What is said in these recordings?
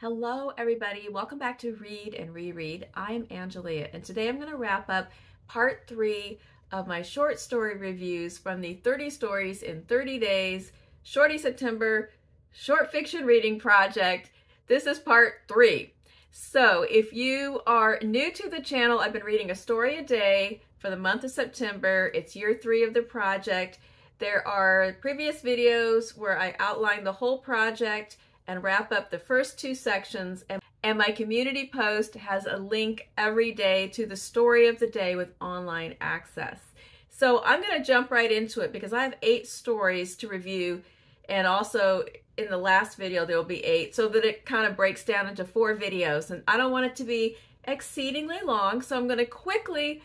Hello everybody, welcome back to Read and Reread. I'm Angelia and today I'm going to wrap up part 3 of my short story reviews from the 30 Stories in 30 Days Shorty September Short Fiction Reading Project. This is part 3. So if you are new to the channel, I've been reading a story a day for the month of September. It's year 3 of the project. There are previous videos where I outline the whole project and wrap up the first 2 sections, and my community post has a link every day to the story of the day with online access. So I'm going to jump right into it because I have 8 stories to review, and also in the last video there will be 8, so that it kind of breaks down into 4 videos, and I don't want it to be exceedingly long, so I'm going to quickly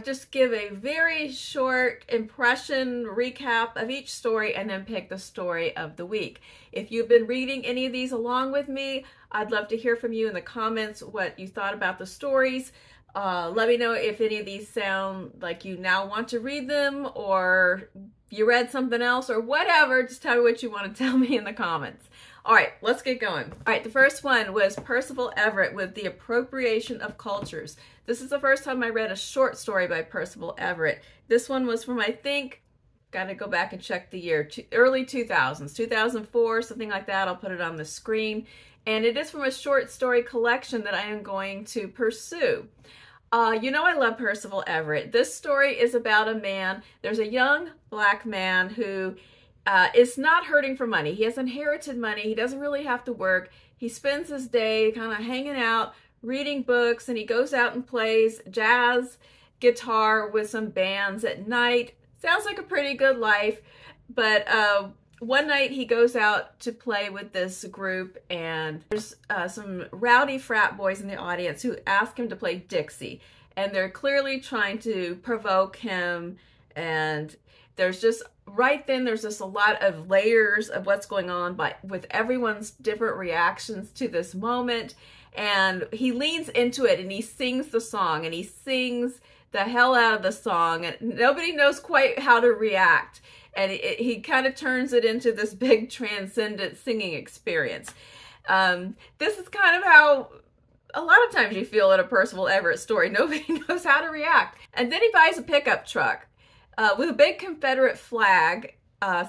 just give a very short impression recap of each story and then pick the story of the week. If you've been reading any of these along with me, I'd love to hear from you in the comments what you thought about the stories. Let me know if any of these sound like you now want to read them, or you read something else, or whatever. Just tell me what you want to tell me in the comments. All right, let's get going. All right, the first one was Percival Everett with The Appropriation of Cultures. This is the first time I read a short story by Percival Everett. This one was from, I think, gotta go back and check the year, early 2000s, 2004, something like that. I'll put it on the screen. And it is from a short story collection that I am going to pursue. You know I love Percival Everett. This story is about a man. There's a young black man who is not hurting for money. He has inherited money. He doesn't really have to work. He spends his day kind of hanging out, reading books, and he goes out and plays jazz guitar with some bands at night. Sounds like a pretty good life, but one night he goes out to play with this group, and there's some rowdy frat boys in the audience who ask him to play Dixie, and they're clearly trying to provoke him, and there's just there's just a lot of layers of what's going on, but with everyone's different reactions to this moment. And he leans into it and he sings the song, and he sings the hell out of the song, and nobody knows quite how to react. And he kind of turns it into this big transcendent singing experience. This is kind of how a lot of times you feel in a Percival Everett story. Nobody knows how to react. And then he buys a pickup truck with a big Confederate flag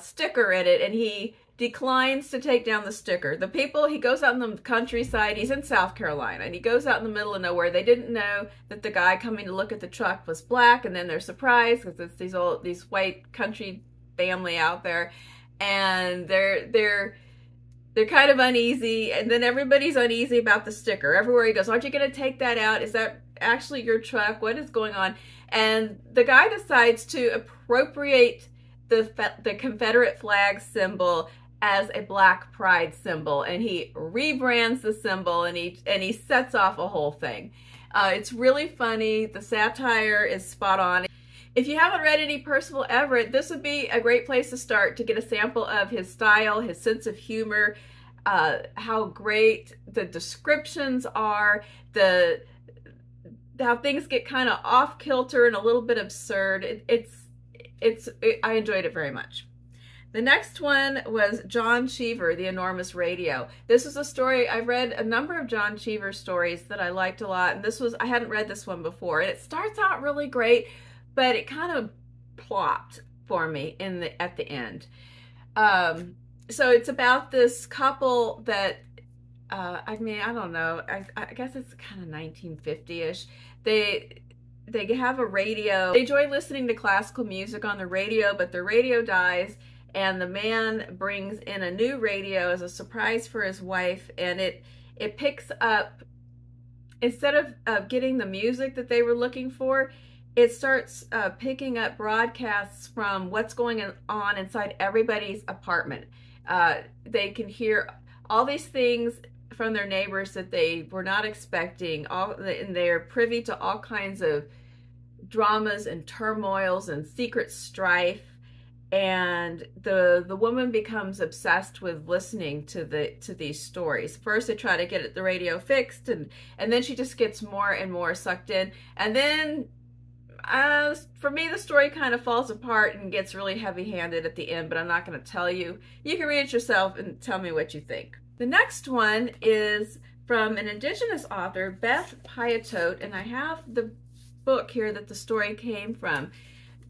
sticker in it, and he declines to take down the sticker. The people, he goes out in the countryside, he's in South Carolina, and he goes out in the middle of nowhere. They didn't know that the guy coming to look at the truck was black, and then they're surprised because it's these white country family out there, and they're kind of uneasy, and then everybody's uneasy about the sticker. Everywhere he goes, aren't you going to take that out? Is that actually your truck? What is going on? And the guy decides to appropriate the Confederate flag symbol as a black pride symbol, and he rebrands the symbol, and he sets off a whole thing. It's really funny. The satire is spot on. If you haven't read any Percival Everett, this would be a great place to start to get a sample of his style, his sense of humor, how great the descriptions are, how things get kind of off kilter and a little bit absurd. I enjoyed it very much. The next one was John Cheever, The Enormous Radio. This is a story, I've read a number of John Cheever stories that I liked a lot, and I hadn't read this one before. And it starts out really great, but it kind of plopped for me at the end. So it's about this couple that, I mean, I don't know, I guess it's kind of 1950-ish. They have a radio. They enjoy listening to classical music on the radio, but the radio dies, and the man brings in a new radio as a surprise for his wife, and it picks up, instead of getting the music that they were looking for, it starts picking up broadcasts from what's going on inside everybody's apartment. They can hear all these things from their neighbors that they were not expecting, and they're privy to all kinds of dramas and turmoils and secret strife. And the woman becomes obsessed with listening to these stories. First they try to get the radio fixed, and then she just gets more and more sucked in. And then for me, the story kind of falls apart and gets really heavy-handed at the end, but I'm not going to tell you. You can read it yourself and tell me what you think. The next one is from an indigenous author, Beth Piatote, and I have the book here that the story came from.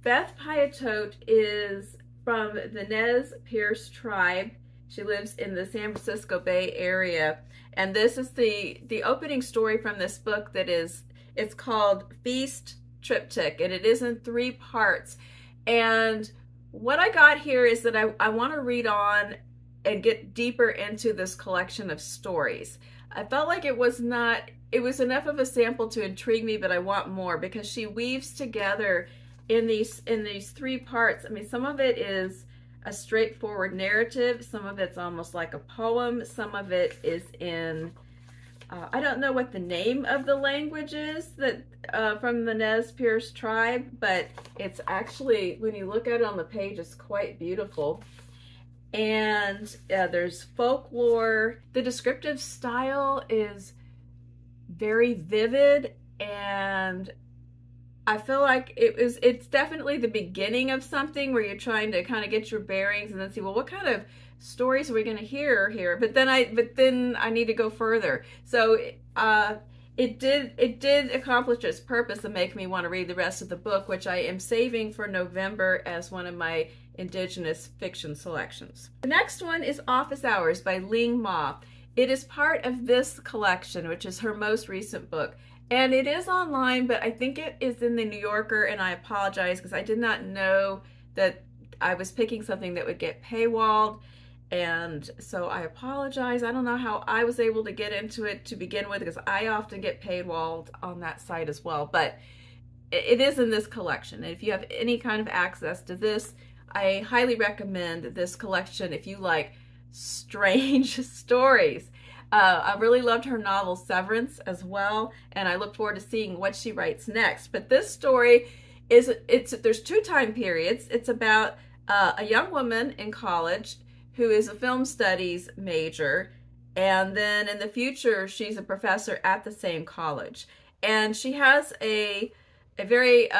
Beth Piatote is from the Nez Perce tribe. She lives in the San Francisco Bay Area, and this is the opening story from this book it's called Feast Triptych, and it is in 3 parts. And what I got here is that I want to read on and get deeper into this collection of stories. I felt like it was enough of a sample to intrigue me, but I want more because she weaves together in these 3 parts. I mean, some of it is a straightforward narrative, some of it's almost like a poem, some of it is in I don't know what the name of the language is that from the Nez Perce tribe, but it's actually, when you look at it on the page, it's quite beautiful. And there's folklore. The descriptive style is very vivid, and I feel like it's definitely the beginning of something where you're trying to kind of get your bearings and then see, well, what kind of stories are we going to hear here? But then I need to go further. So it did accomplish its purpose and make me want to read the rest of the book, which I am saving for November as one of my indigenous fiction selections. The next one is Office Hours by Ling. It is part of this collection, which is her most recent book. And it is online, but I think it is in the New Yorker, and I apologize because I did not know that I was picking something that would get paywalled. And so I apologize. I don't know how I was able to get into it to begin with, because I often get paywalled on that site as well. But it is in this collection. And if you have any kind of access to this, I highly recommend this collection if you like strange stories. I really loved her novel Severance as well, and I look forward to seeing what she writes next. But this story there's 2 time periods. It's about a young woman in college who is a film studies major, and then in the future she's a professor at the same college. And she has a very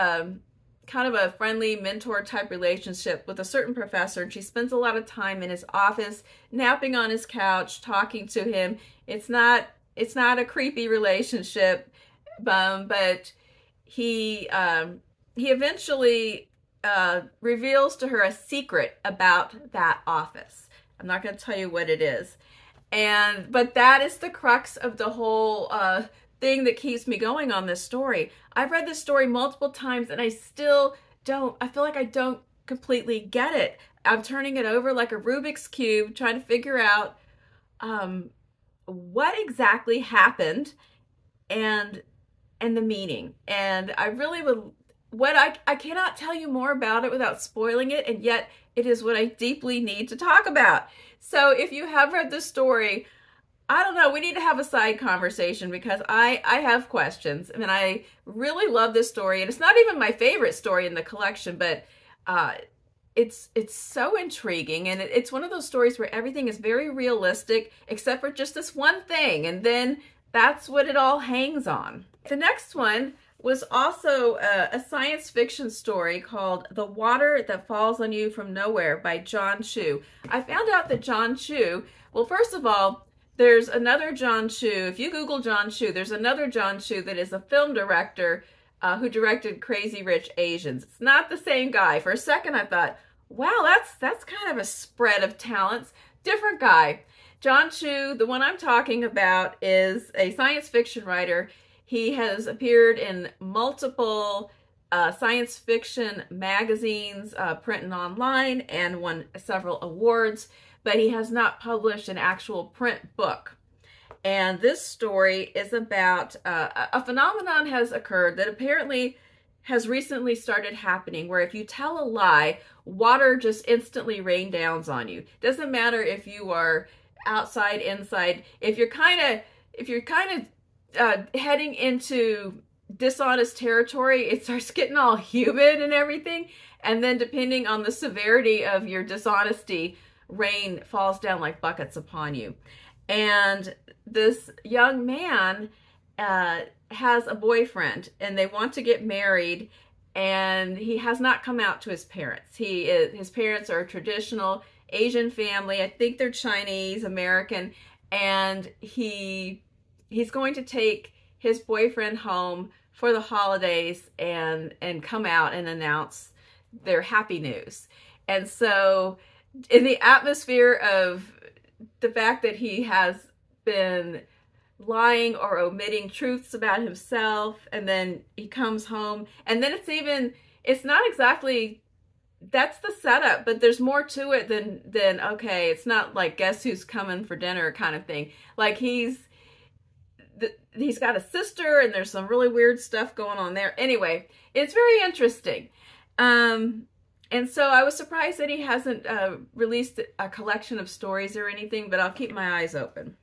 kind of a friendly mentor type relationship with a certain professor, and she spends a lot of time in his office, napping on his couch, talking to him. It's not a creepy relationship, but he eventually reveals to her a secret about that office. I'm not going to tell you what it is, but that is the crux of the whole thing that keeps me going on this story. I've read this story multiple times and I still don't, I feel like I don't completely get it. I'm turning it over like a Rubik's Cube, trying to figure out what exactly happened and the meaning. And I really would, I cannot tell you more about it without spoiling it, and yet it is what I deeply need to talk about. So if you have read this story, I don't know, we need to have a side conversation because I have questions. I mean, I really love this story, and it's not even my favorite story in the collection, but it's so intriguing, and it's one of those stories where everything is very realistic except for just this one thing, and then that's what it all hangs on. The next one was also a science fiction story called The Water That Falls on You From Nowhere by John Chu. I found out that John Chu, well, first of all, there's another John Chu. If you Google John Chu, there's another John Chu that is a film director who directed Crazy Rich Asians. It's not the same guy. For a second, I thought, wow, that's kind of a spread of talents. Different guy. John Chu, the one I'm talking about, is a science fiction writer. He has appeared in multiple science fiction magazines, print and online, and won several awards, but he has not published an actual print book. And this story is about a phenomenon has occurred that apparently has recently started happening, where if you tell a lie, water just instantly rain down on you. Doesn't matter if you are outside, inside. If you're kind of heading into dishonest territory, it starts getting all humid and everything. And then depending on the severity of your dishonesty, rain falls down like buckets upon you. And this young man has a boyfriend, and they want to get married, and he has not come out to his parents. His parents are a traditional Asian family. I think they're Chinese American, and he's going to take his boyfriend home for the holidays and come out and announce their happy news. And so in the atmosphere of the fact that he has been lying or omitting truths about himself, and then he comes home, and then it's not exactly, that's the setup, but there's more to it than okay, it's not like guess who's coming for dinner kind of thing. Like he's got a sister, and there's some really weird stuff going on there. Anyway, it's very interesting. And so I was surprised that he hasn't released a collection of stories or anything, but I'll keep my eyes open.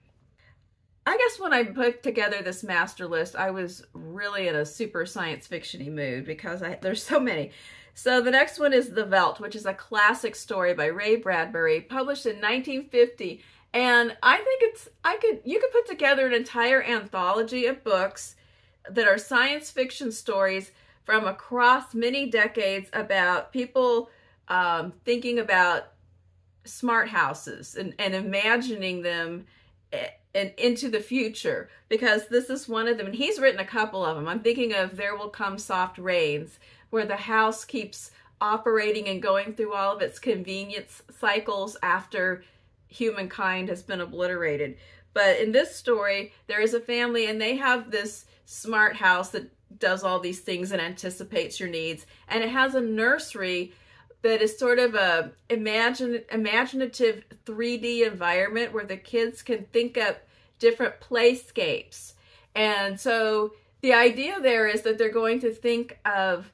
I guess when I put together this master list, I was really in a super science fiction-y mood because there's so many. So the next one is The Veldt, which is a classic story by Ray Bradbury, published in 1950. And I think you could put together an entire anthology of books that are science fiction stories from across many decades about people thinking about smart houses and imagining them and into the future, because this is one of them. And he's written a couple of them. I'm thinking of There Will Come Soft Rains, where the house keeps operating and going through all of its convenience cycles after humankind has been obliterated. But in this story, there is a family, and they have this smart house that does all these things and anticipates your needs. And it has a nursery that is sort of a imaginative 3D environment where the kids can think up different playscapes. And so the idea there is that they're going to think of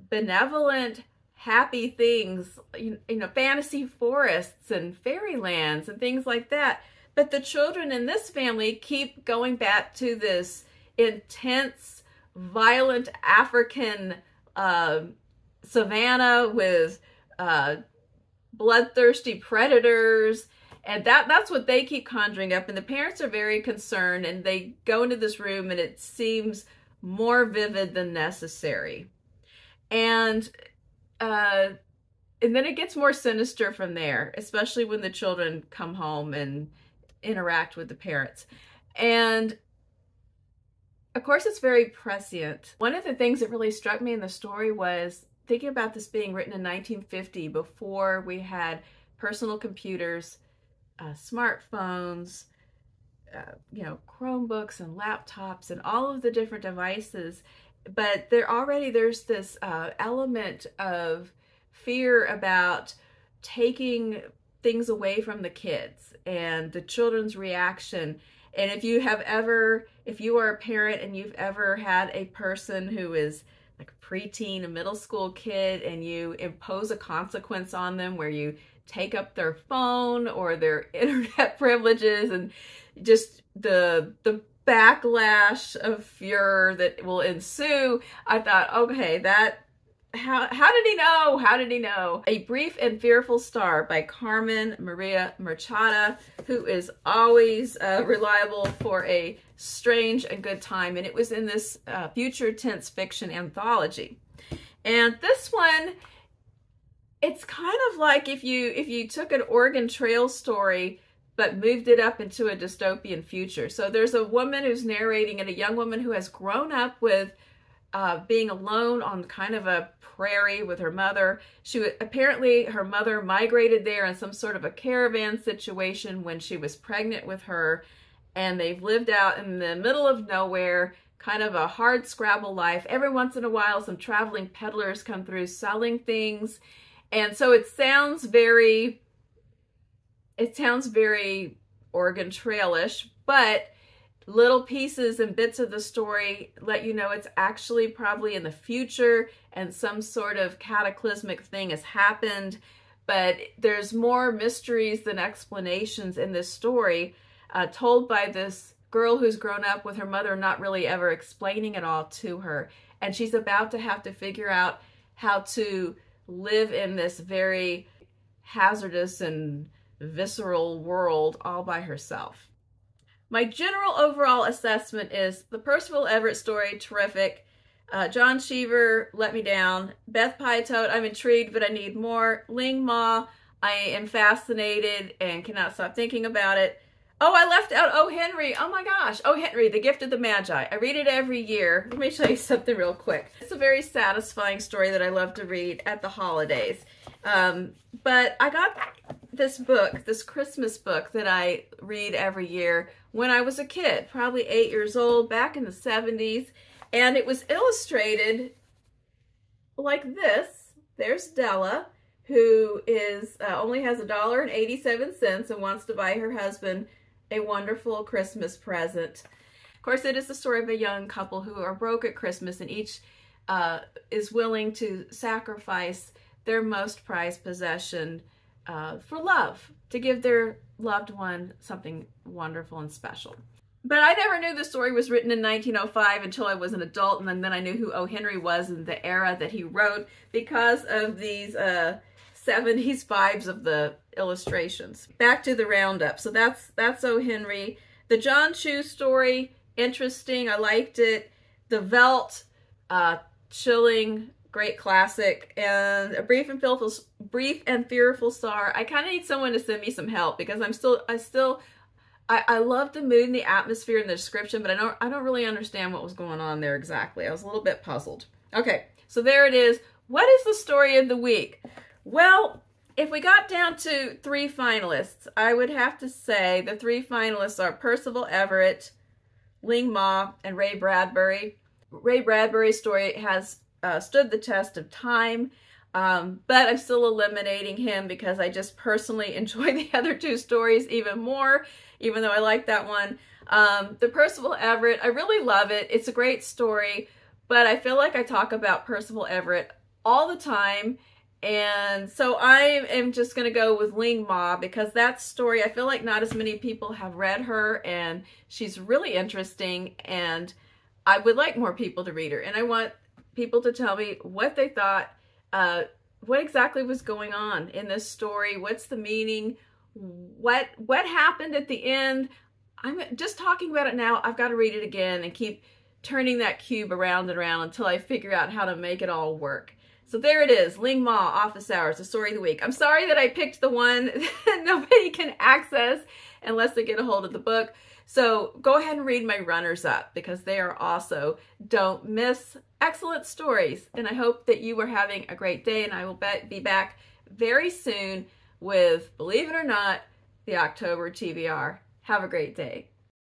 benevolent, happy things, you know, fantasy forests and fairylands and things like that. But the children in this family keep going back to this intense, violent African savannah with bloodthirsty predators, and that's what they keep conjuring up. And the parents are very concerned, and they go into this room, and it seems more vivid than necessary. And then it gets more sinister from there, especially when the children come home and interact with the parents. And of course, it's very prescient. One of the things that really struck me in the story was thinking about this being written in 1950, before we had personal computers, smartphones, you know, Chromebooks and laptops and all of the different devices. But there's this element of fear about taking things away from the kids and the children's reaction. And if you are a parent and you've ever had a person who is like a preteen, a middle school kid, and you impose a consequence on them where you take up their phone or their internet privileges, and just the backlash of furor that will ensue, I thought, okay, how did he know? How did he know? A Brief and Fearful Star by Carmen Maria Machado, who is always reliable for a strange and good time. And it was in this future tense fiction anthology. And this one, it's kind of like if you took an Oregon Trail story but moved it up into a dystopian future. So there's a woman who's narrating, and a young woman who has grown up with being alone on kind of a prairie with her mother. Apparently her mother migrated there in some sort of a caravan situation when she was pregnant with her, and they've lived out in the middle of nowhere, kind of a hard scrabble life. Every once in a while some traveling peddlers come through selling things, and so it sounds very Oregon Trail-ish, but little pieces and bits of the story let you know it's actually probably in the future and some sort of cataclysmic thing has happened. But there's more mysteries than explanations in this story, told by this girl who's grown up with her mother not really ever explaining it all to her. And she's about to have to figure out how to live in this very hazardous and visceral world all by herself. My general overall assessment is the Percival Everett story, terrific. John Cheever let me down. Beth Piatote, I'm intrigued, but I need more. Ling, I am fascinated and cannot stop thinking about it. Oh, I left out Oh Henry. Oh my gosh. Oh Henry, The Gift of the Magi. I read it every year. Let me show you something real quick. It's a very satisfying story that I love to read at the holidays. But I got this book, this Christmas book that I read every year when I was a kid, probably 8 years old, back in the 70s. And it was illustrated like this. There's Della, who is only has $1.87 and wants to buy her husband a wonderful Christmas present. Of course, it is the story of a young couple who are broke at Christmas, and each is willing to sacrifice their most prized possession for love, to give their loved one something wonderful and special. But I never knew the story was written in 1905 until I was an adult, and then I knew who O. Henry was and the era that he wrote because of these 70s vibes of the illustrations. Back to the roundup. So that's O. Henry. The John Chu story, interesting. I liked it. The Veldt, chilling, great classic. And A Brief and Fearful Star. I kind of need someone to send me some help because I love the mood and the atmosphere and the description, but I don't really understand what was going on there exactly. I was a little bit puzzled. Okay, so there it is. What is the story of the week? Well, if we got down to 3 finalists, I would have to say the 3 finalists are Percival, Everett, Ling, and Ray Bradbury. Ray Bradbury's story has stood the test of time, but I'm still eliminating him because I just personally enjoy the other 2 stories even more, even though I like that one. The Percival Everett, I really love it. It's a great story, but I feel like I talk about Percival Everett all the time. And so I am just going to go with Ling Ma because that story, I feel like not as many people have read her, and she's really interesting, and I would like more people to read her. And I want people to tell me what they thought, what exactly was going on in this story, what's the meaning, what happened at the end. I'm just talking about it now. I've got to read it again and keep turning that cube around and around until I figure out how to make it all work. So there it is, Ling Ma, Office Hours, the story of the week. I'm sorry that I picked the one that nobody can access unless they get a hold of the book. So go ahead and read my runners-up because they are also don't miss excellent stories. And I hope that you are having a great day, and I will be back very soon with, believe it or not, the October TBR. Have a great day.